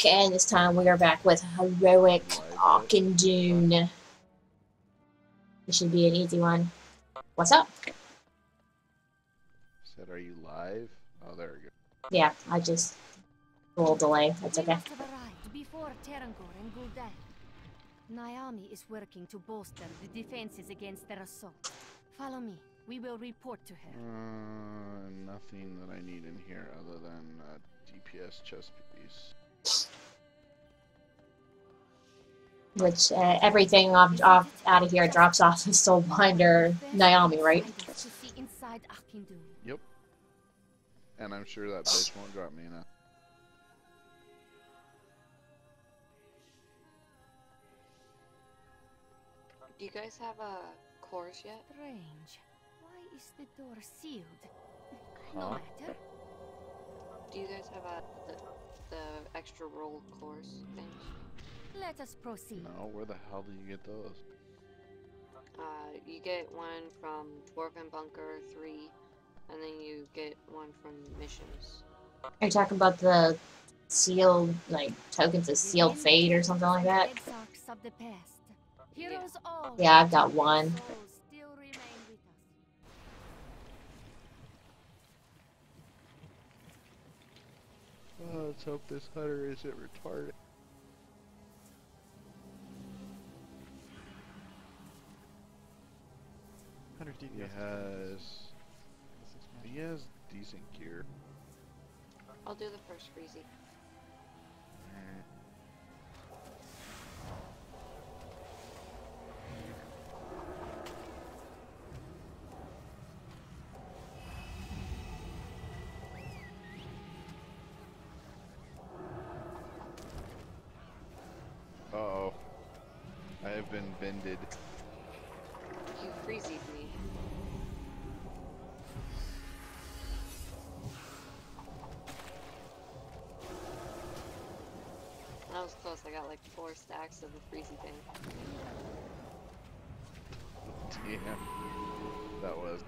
and this time we are back with heroic Auchindoun. This should be an easy one. What's up? Said, are you live? Oh, there we go. Yeah, I just a little delay. That's okay. Before Terangor and Gul'dan. Naomi is working to bolster the defenses against their assault. Follow me. We will report to her. Nothing that I need in here other than DPS chest piece. Which everything off out of here drops off is still under Naomi, right? Yep. And I'm sure that bitch won't drop me enough. Do you guys have a course yet? Strange. Why is the door sealed? Huh? No matter. Do you guys have the extra roll course things? Let us proceed. No, where the hell do you get those? You get one from Dwarven Bunker 3, and then you get one from missions. Are you talking about the sealed, like, tokens of sealed fate or something like that? Yeah, I've got one. Oh, let's hope this hunter isn't retarded. He has decent gear. I'll do the first freezy. Uh-oh. I have been bended. You freezied me. That was close. I got like 4 stacks of the freezy thing. Damn. That was.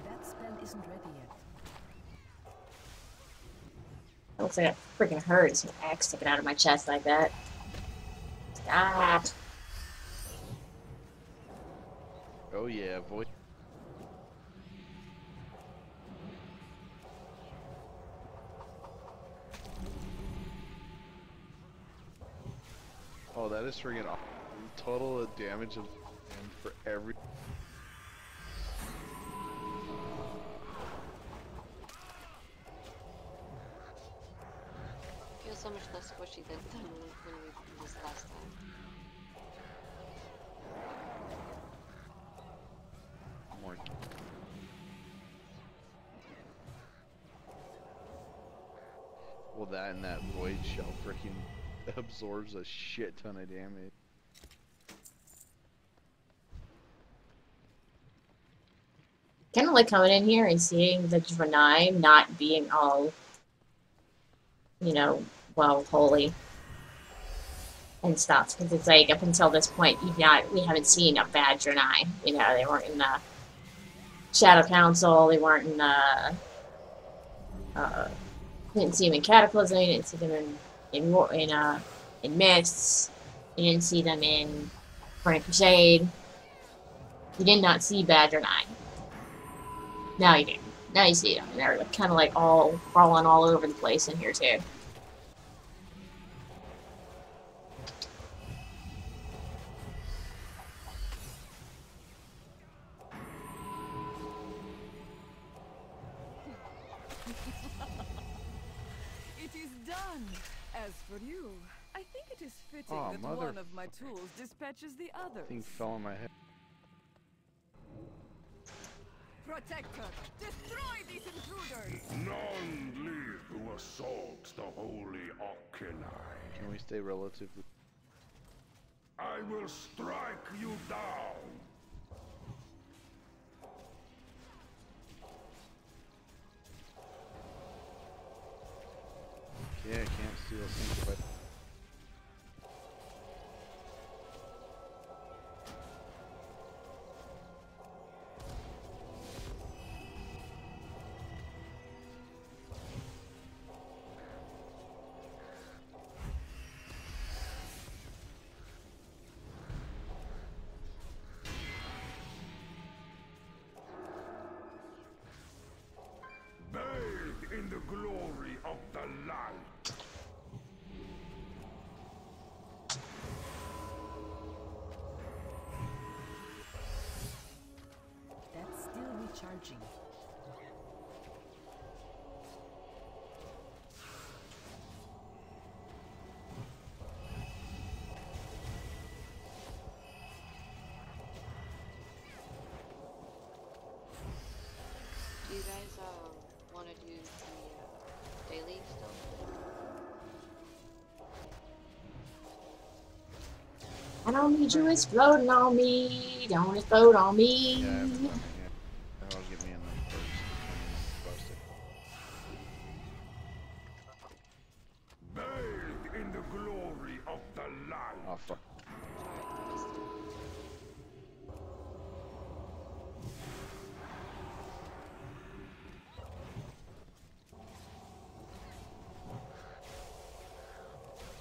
That spell isn't ready yet. Looks like it freaking hurts. An axe sticking out of my chest like that. Stop. Oh yeah, voice. Oh, that is friggin' awesome. Total damage of for every. Feels so much less squishy than when we did this last time. More. Well, that and that void shell freaking absorbs a shit ton of damage. Kind of like coming in here and seeing the Draenei not being all, you know, well, holy and stuff. Because it's like, up until this point, we haven't seen a bad Draenei. You know, they weren't in the Shadow Council, they weren't in the, didn't see them in Cataclysm, you didn't see them in Mists, you didn't see them in Burning Crusade. You did not see bad Draenei. Now you do. Now you see them. And they're kind of like all crawling all over the place in here too. It is done. As for you, I think it is fitting Oh, that one of my tools dispatches the other. Thing fell on my head. Protect her! Destroy these intruders! None live to assault the holy Auchindoun. Can we stay relatively? I will strike you down. Yeah, I can't steal a single bit. Bathe in the glory of the light. That's still recharging. Do you guys want to do the daily still? I don't need you exploding on me. Don't explode on me. Yeah, I haven't done it yet. That'll get me in the first busted. Bathe in the glory of the light. Oh fuck.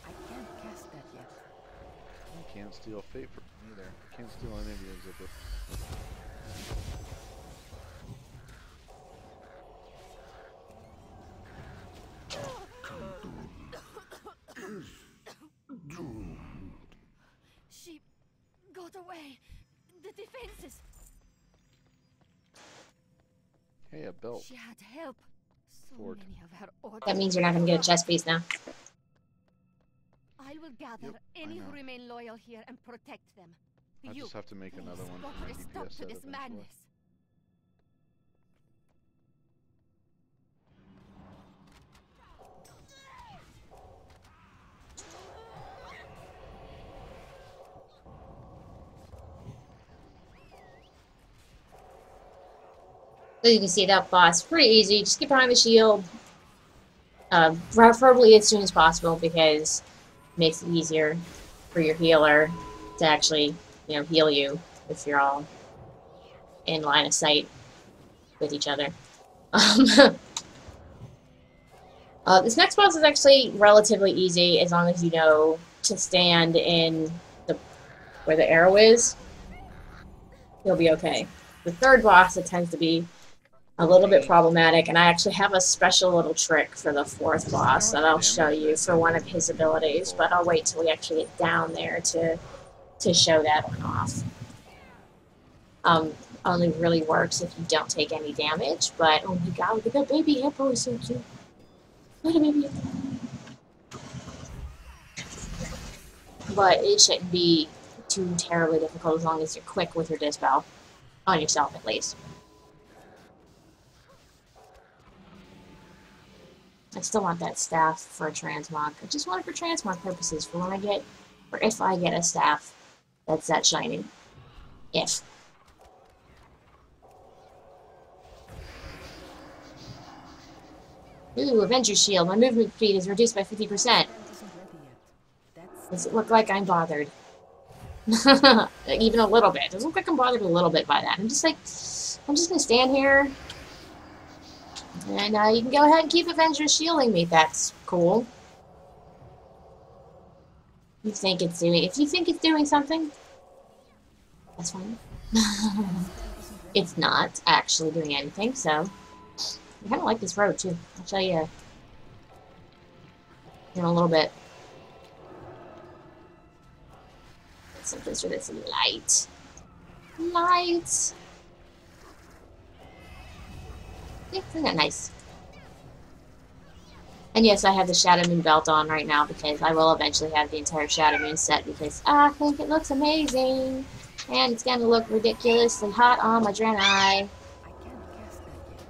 I can't cast that yet. I can't steal fate from either. Can't steal any of your zipper. Doomed. She got away. The defenses. Hey, a belt. She had help. So Fort. many of her orders. That means you're not gonna get a chest piece now. I will gather Yep, any I who know. remain loyal here and protect them. I You, just have to make another please, one put for my a stop DPS to set this eventually. madness. So you can see that boss, pretty easy. Just get behind the shield, preferably as soon as possible because it makes it easier for your healer to actually, heal you if you're all in line of sight with each other. This next boss is actually relatively easy as long as you know to stand in where the arrow is. You'll be okay. The third boss, it tends to be a little bit problematic, and I actually have a special little trick for the fourth boss that I'll show you for one of his abilities, but I'll wait till we actually get down there to show that one off. Only really works if you don't take any damage, but oh my god, look at that baby hippo, is so cute. Look at baby hippo. But it shouldn't be too terribly difficult as long as you're quick with your dispel. On yourself, at least. I still want that staff for a transmog. I just want it for transmog purposes for when I get, or if I get a staff that's that shiny. If. Ooh, Avenger Shield. My movement speed is reduced by 50%. That isn't ready yet. Does it look like I'm bothered? Even a little bit. Does it look like I'm bothered a little bit by that? I'm just gonna stand here. And you can go ahead and keep Avenger shielding me. That's cool. If you think it's doing something, that's fine. It's not actually doing anything, so I kind of like this road too. I'll show you in a little bit. Something for this light. Light. Isn't that nice? And yes, I have the Shadow Moon belt on right now because I will eventually have the entire Shadow Moon set because I think it looks amazing. And it's going to look ridiculously hot on my Draenei. I can't cast that yet.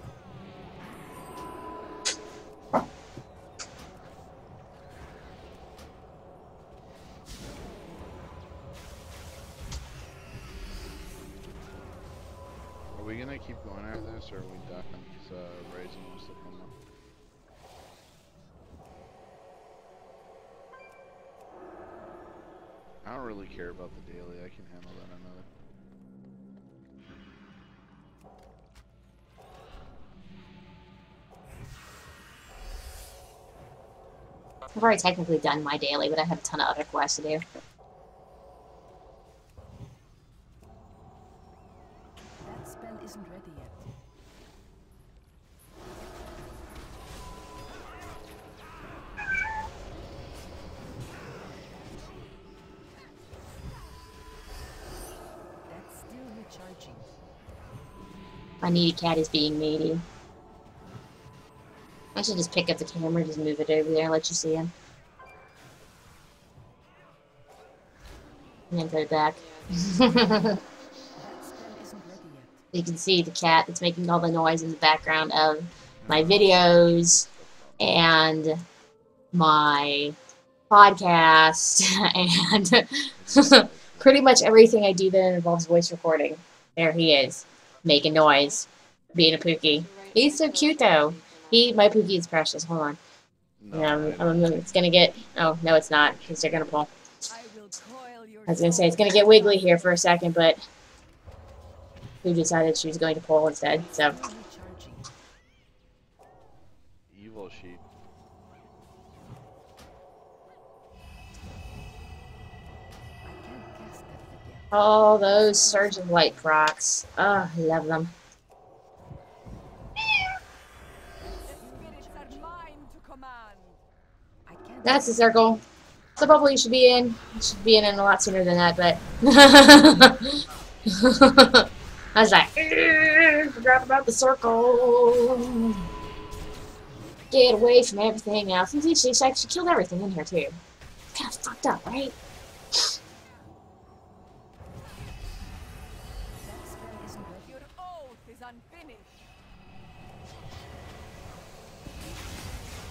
Are we gonna keep going after this, or are we done? Because Rising wants to come up. really care about the daily. I can handle that another. I've already technically done my daily, but I have a ton of other quests to do. That spell isn't ready yet. That's still recharging. My needy cat is being needy. I should just pick up the camera and just move it over there and let you see him. And then put it back. Yeah. You That spell isn't ready yet. can see the cat that's making all the noise in the background of my videos and my podcast and pretty much everything I do that involves voice recording. There he is, making noise, being a Pookie. He's so cute though. My Pookie is precious. Hold on. No, It's gonna get. Oh no, it's not because they're gonna pull. I will coil your I was gonna say it's gonna get wiggly here for a second, but who decided she was going to pull instead? So Still recharging. evil sheep. I can't cast that yet. all those Surge of Light procs. Oh, I love them. Spirits are mine to command. I can't. That's the circle. It's the bubble you should be in. You should be in it a lot sooner than that, but I was like, forgot about the circle. Get away from everything else. And she actually killed everything in here too. Kind of fucked up, right? That spell isn't ready. Your oath is unfinished.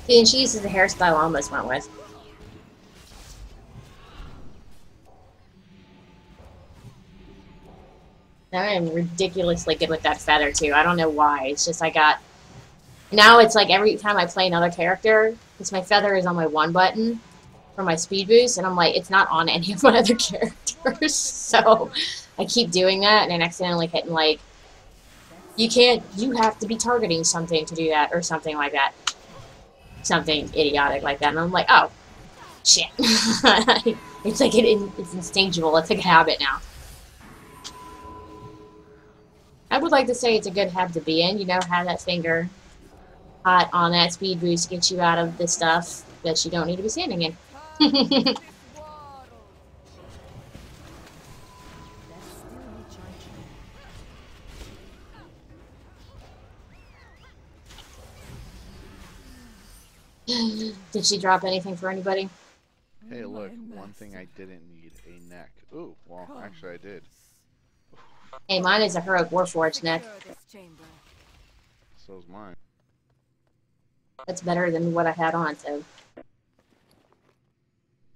See, and she uses the hairstyle I almost went with. I am ridiculously good with that feather too. I don't know why. It's just now it's like every time I play another character, because my feather is on my 1 button for my speed boost, and I'm like, it's not on any of my other characters. So I keep doing that, and then accidentally hitting like, you have to be targeting something to do that, or something like that. Something idiotic like that. And I'm like, oh, shit. It's like it's instinctual. It's like a habit now. I would like to say it's a good habit to be in. You know, have that finger hot on that speed boost to get you out of the stuff that you don't need to be standing in. This world. That's still recharging. Did she drop anything for anybody? Hey, look, My one thing I didn't need, a neck. Ooh, well, actually I did. Hey, mine is a heroic warforged neck. Secure this chamber. So's mine. That's better than what I had on, so.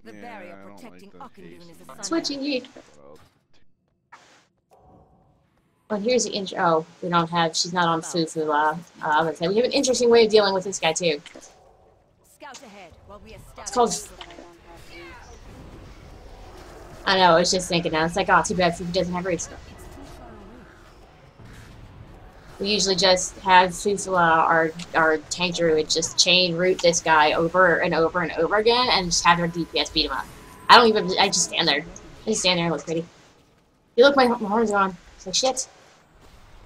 The Yeah, barrier I don't protecting like the Auchindoun haste is in a that. Switching you. Well, Well, here's the intro. Oh, we don't have. She's not on Fufula. I would say we have an interesting way of dealing with this guy too. Scout ahead while we establish. It's called. But I don't have roots. I know. I was just thinking now. It's like, oh, too bad Fufu doesn't have roots. It's too far away. We usually just have Fufula, our tank druid, just chain root this guy over and over and over again, and just have their DPS beat him up. I just stand there. I just stand there and look pretty. You look, my horn's gone. It's like shit.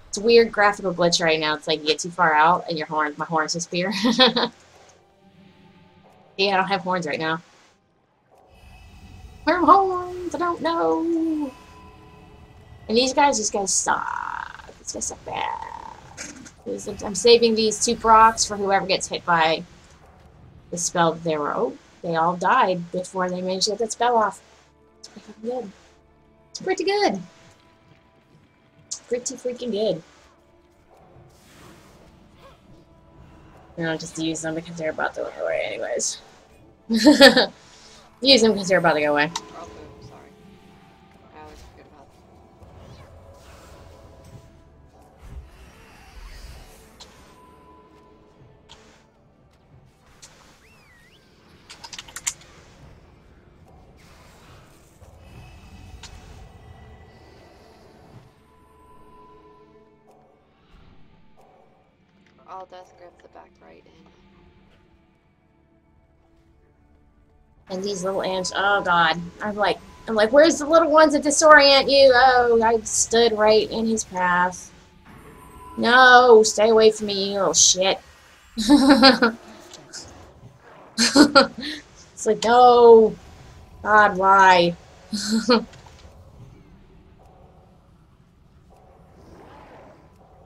It's a weird graphical glitch right now. It's like you get too far out and my horns disappear. Yeah, I don't have horns right now. Where are my horns? I don't know. And these guys suck. These guys suck bad. I'm saving these 2 procs for whoever gets hit by the spell that they were. Oh, they all died before they managed to get that spell off. It's pretty fucking good. It's pretty good. Pretty freaking good. And I'll just use them because they're about to go away anyways. Use them because they're about to go away. Oh, sorry. I always forget about Foul Death grab the back right in. And these little ants, oh god. I'm like, where's the little ones that disorient you? Oh, I stood right in his path. No, stay away from me, you little shit. It's like, no. God, why?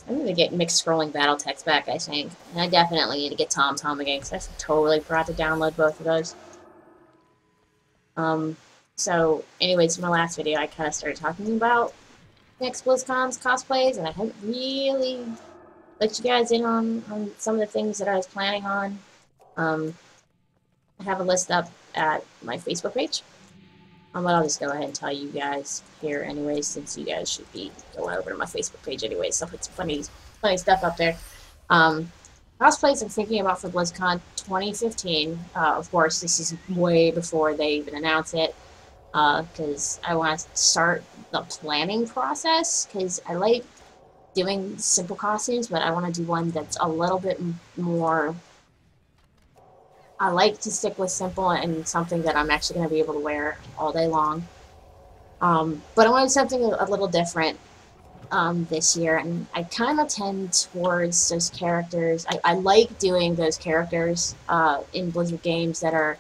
I need to get mixed scrolling battle text back, I think. And I definitely need to get Tom again, because I totally forgot to download both of those. So, anyways, in my last video, I kind of started talking about next BlizzCon's cosplays, and I haven't really let you guys in on some of the things that I was planning on. I have a list up at my Facebook page. But I'll just go ahead and tell you guys here anyways, since you guys should be going over to my Facebook page anyways. So I'll put some funny stuff up there. Cosplays I'm thinking about for BlizzCon 2015. Of course, this is way before they even announce it, because I want to start the planning process, because I like doing simple costumes, but I want to do one that's a little bit more... I like to stick with simple and something that I'm actually going to be able to wear all day long. But I wanted something a little different this year, and I kind of tend towards those characters. I like doing those characters in Blizzard games that are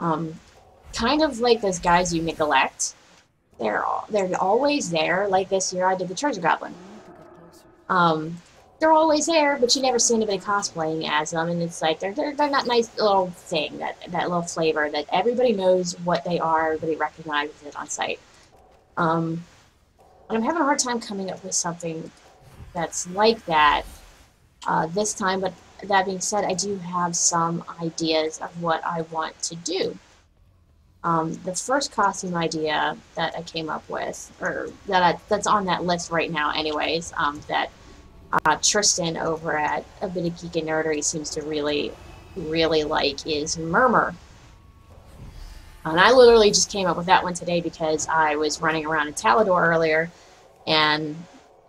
kind of like those guys you neglect. They're always there. Like this year, I did the Treasure Goblin. They're always there, but you never see anybody cosplaying as them, and it's like they're that nice little thing, that little flavor that everybody knows what they are, everybody recognizes it on sight. And I'm having a hard time coming up with something that's like that this time, but that being said, I do have some ideas of what I want to do. The first costume idea that I came up with, or that's on that list right now anyways, that Tristan over at A Bit of Geek and Nerdery seems to really like, is Murmur. And I literally just came up with that one today because I was running around in Talador earlier, and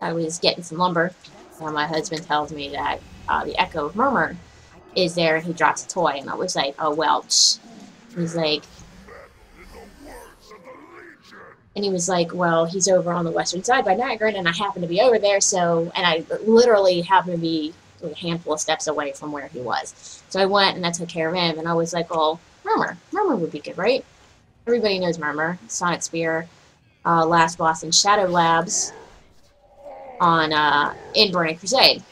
I was getting some lumber, and my husband tells me that the Echo of Murmur is there, and he drops a toy, and I was like, oh well, he's like... And he was like, well, he's over on the western side by Niagara, and I happen to be over there, so... And I literally happened to be a handful of steps away from where he was. So I went, and I took care of him, and I was like, well, Murmur. Murmur would be good, right? Everybody knows Murmur. Sonic Spear, last boss in Shadow Labs in Burning Crusade.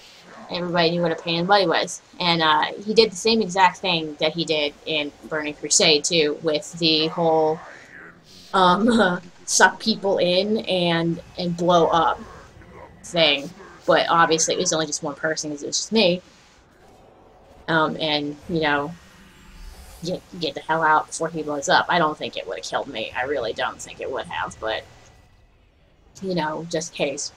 Everybody knew what a pain in the butt he was. And he did the same exact thing that he did in Burning Crusade, too, with the whole... suck people in and blow up thing, but obviously it was only just one person because it was just me. And you know, get the hell out before he blows up. I don't think it would have killed me. I really don't think it would have, but you know, just in case.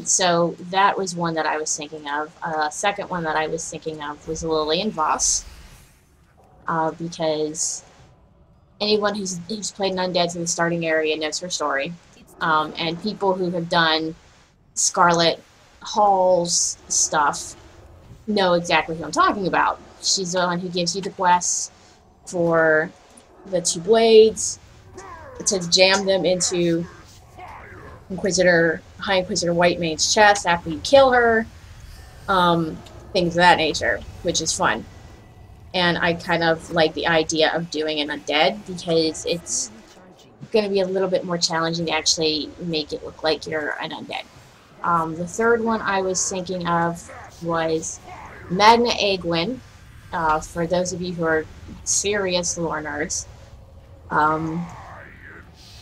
So that was one that I was thinking of. Second one that I was thinking of was Lillian Voss, because anyone who's played an Undead through the starting area knows her story. And people who have done Scarlet Hall's stuff know exactly who I'm talking about. She's the one who gives you the quests for the two blades, to jam them into High Inquisitor White Mage's chest after you kill her. Things of that nature, which is fun. And I kind of like the idea of doing an undead because it's going to be a little bit more challenging to actually make it look like you're an undead. The third one I was thinking of was Magna Aegwynn. For those of you who are serious lore nerds,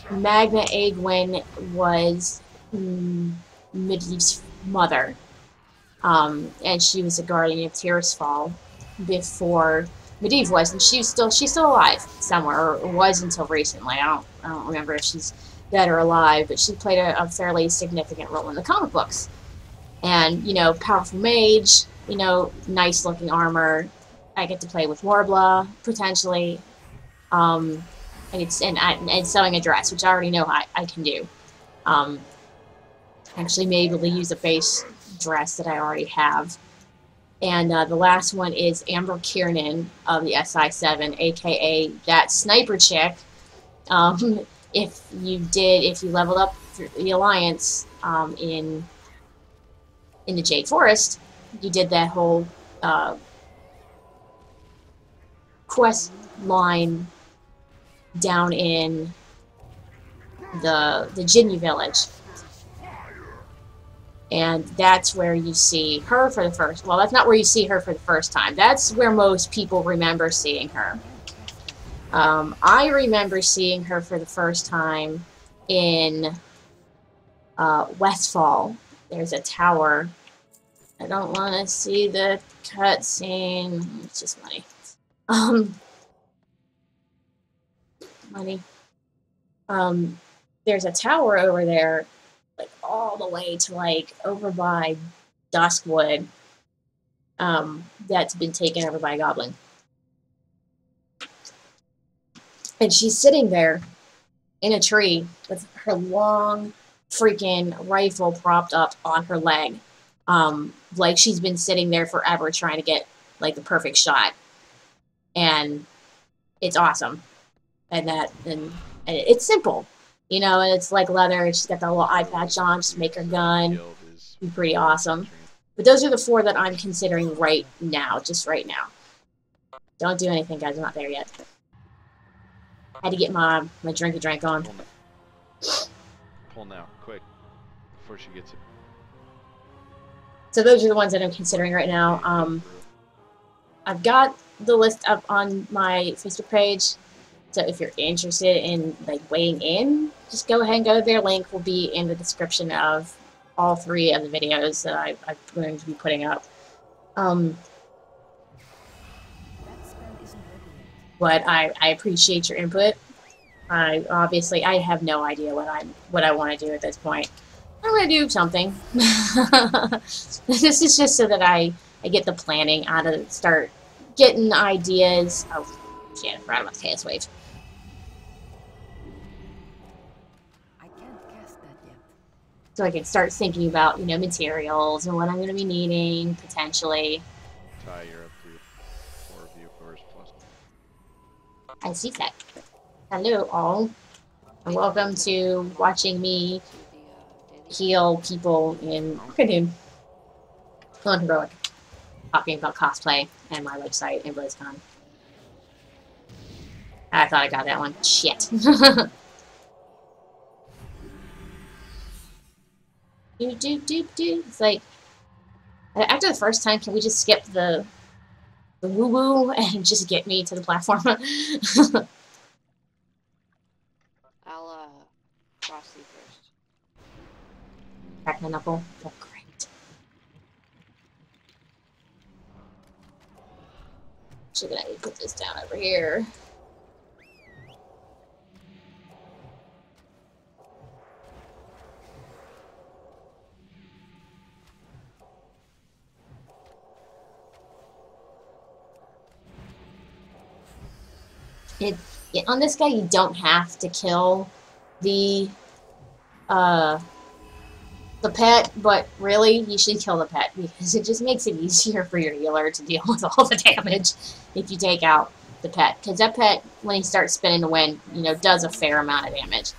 Magna Aegwynn was Medivh's mother, and she was a guardian of Tirisfal before Medivh was, and she's still alive somewhere, or was until recently. I don't remember if she's dead or alive, but she played a fairly significant role in the comic books. And you know, powerful mage, you know, nice looking armor. I get to play with Warbla potentially, and sewing a dress, which I already know I can do. Actually, may be able to use a base dress that I already have. And the last one is Amber Kiernan of the SI7, aka that sniper chick. If you leveled up through the Alliance in the Jade Forest, you did that whole quest line down in the Jinyu village. And that's where you see her for the first... Well, that's not where you see her for the first time. That's where most people remember seeing her. I remember seeing her for the first time in Westfall. There's a tower. I don't want to see the cutscene. It's just money. Money. There's a tower over there, like all the way to like over by Duskwood. That's been taken over by a goblin. And she's sitting there in a tree with her long freaking rifle propped up on her leg. Like she's been sitting there forever trying to get like the perfect shot. And it's awesome. And it's simple. You know, and it's like leather, and she's got that little eye patch on, just make her gun. Be pretty awesome. But those are the 4 that I'm considering right now, just right now. Don't do anything, guys, I'm not there yet. Had to get my drink on. Pull now, quick, before she gets it. So those are the ones that I'm considering right now. I've got the list up on my Facebook page. So if you're interested in like weighing in, just go ahead and go there. Link will be in the description of all 3 of the videos that I'm going to be putting up. But I appreciate your input. I have no idea what I want to do at this point. I'm going to do something. This is just so that I get the planning out of start getting ideas. Oh shit, I forgot about the chaos wave. So I can start thinking about, you know, materials and what I'm going to be needing, potentially. Ty, you're up to 4 viewers plus. I see that. Hello, all. And welcome to watching me heal people in Auchindoun. Non-heroic. Talking about cosplay and my website and BlizzCon. I thought I got that one. Shit. It's like, after the first time, can we just skip the woo-woo and just get me to the platform? I'll cross you first. Crack my knuckle. Oh, great. Actually, gonna need to put this down over here. On this guy, you don't have to kill the pet, but really, you should kill the pet because it just makes it easier for your healer to deal with all the damage if you take out the pet. Because that pet, when he starts spinning the wind, you know, does a fair amount of damage.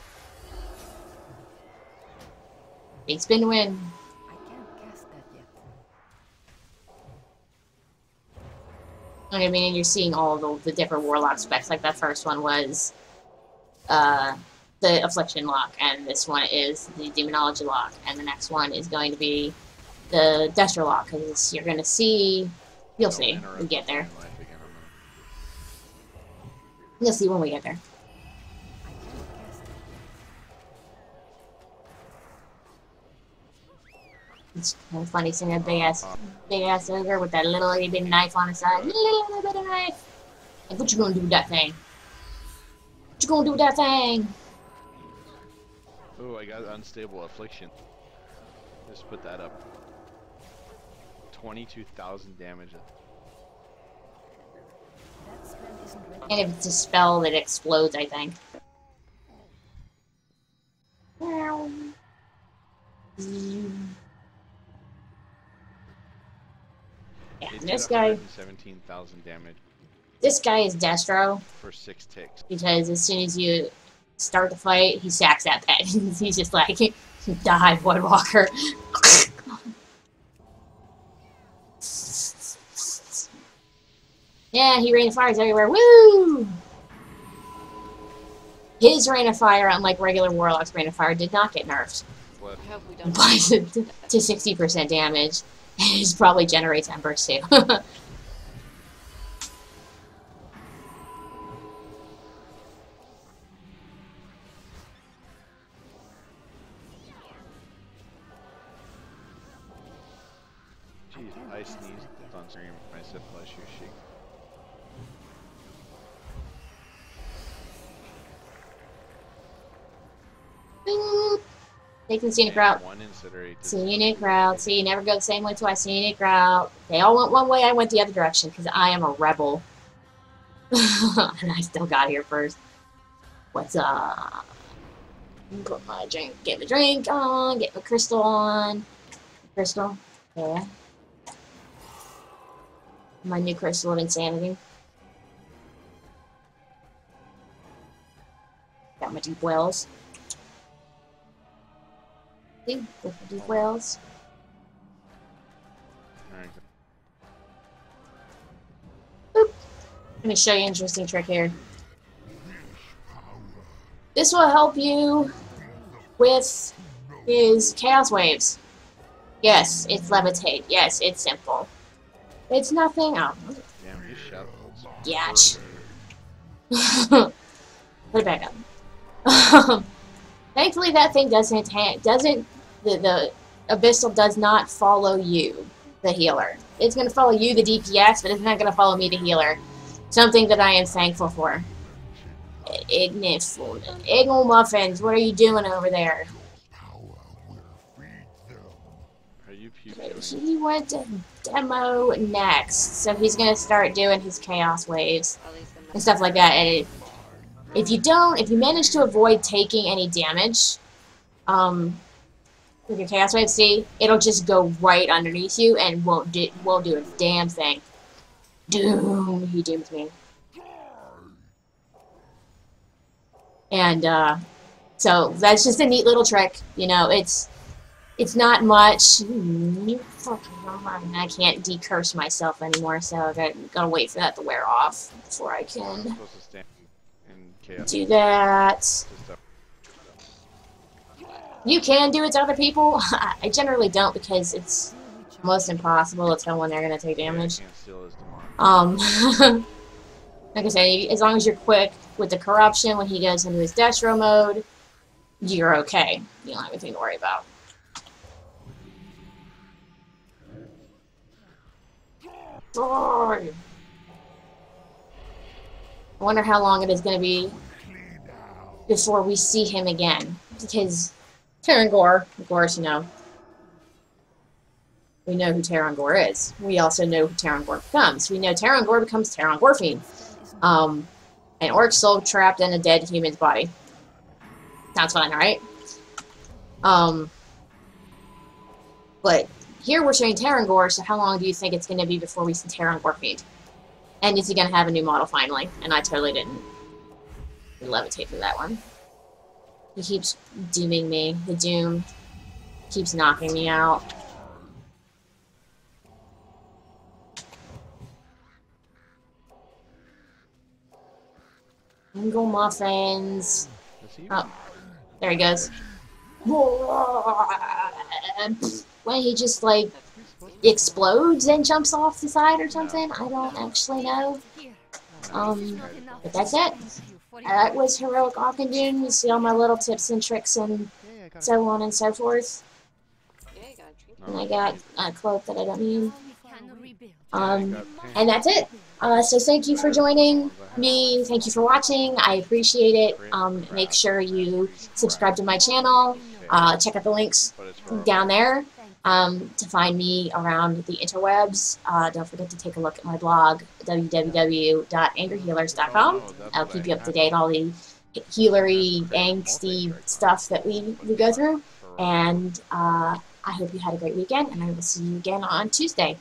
Big spin the wind. I mean, you're seeing all the different warlock specs. Like that first one was the Affliction lock, and this one is the Demonology lock, and the next one is going to be the Destro lock, because you're going to see... You'll see when we get there. You'll see when we get there. It's kind of funny seeing a big ass ogre with that little itty bitty knife on his side. Little bit of knife. Like, what you gonna do with that thing? What you gonna do with that thing? Oh, I got Unstable Affliction. Just put that up. 22,000 damage. And if it's a spell that explodes, I think. Yeah, It and did this guy 117,000 damage is Destro for 6 ticks. because as soon as you start the fight, he sacks that pet. He's just like, die, Voidwalker. Yeah, he rain of fires everywhere. Woo! His rain of fire, unlike regular Warlock's rain of fire, did not get nerfed. What? I hope we don't. But to 60% damage. It probably generates embers too. Jeez, I sneezed on stream. I said bless you, Sheik. Bing! Taking the scenic route. One incinerate. Scenic route. See, you never go the same way twice. Scenic route. They all went one way, I went the other direction, because I am a rebel. And I still got here first. What's up? Put my drink, get my drink on, get my crystal on. Crystal, yeah. My new crystal of insanity. Got my deep wells. See, with my deep wells. Alright. Boop. Let me show you an interesting trick here. This will help you with his chaos waves. Yes, it's levitate. Yes, it's simple. It's nothing. Oh, Damn, you shot. yatch. Put it back up. Thankfully, that thing the abyssal does not follow you, the healer. It's gonna follow you, the DPS, but it's not gonna follow me, the healer. Something that I am thankful for. Ignorant muffins, what are you doing over there? Are you He went to demo next, so he's gonna start doing his chaos waves At least in and stuff like that. And if you manage to avoid taking any damage, with your chaos wave, see, it'll just go right underneath you and won't do a damn thing. Doom, he dooms me. And so that's just a neat little trick. You know, it's not much. I can't decurse myself anymore, so I gotta wait for that to wear off before I can do that. You can do it to other people. I generally don't because it's almost impossible to tell when they're gonna take damage. Like I said, as long as you're quick with the corruption when he goes into his destro mode, you're okay. You don't have anything to worry about. I wonder how long it is going to be before we see him again. Because Tarangor, of course, you know, we know who Tarangor is. We also know who Tarangor becomes. We know Tarangor becomes Tarangorfiend. An orc soul trapped in a dead human's body. Sounds fun, right? But here we're showing Tarangor, so how long do you think it's going to be before we see Tarangorfiend? And is he going to have a new model finally? And I totally didn't levitate for that one. He keeps dooming me. The doom keeps knocking me out. Single muffins. Oh, there he goes. When he just like explodes and jumps off the side or something, I don't actually know. But that's it. That was Heroic Auchindoun. You see all my little tips and tricks and so on and so forth. And I got a cloak that I don't need. And that's it. So thank you for joining me. Thank you for watching. I appreciate it. Make sure you subscribe to my channel. Check out the links down there to find me around the interwebs. Don't forget to take a look at my blog, www.angryhealers.com. I'll keep you up to date on all the healery, angsty stuff that we go through. And I hope you had a great weekend, and I will see you again on Tuesday.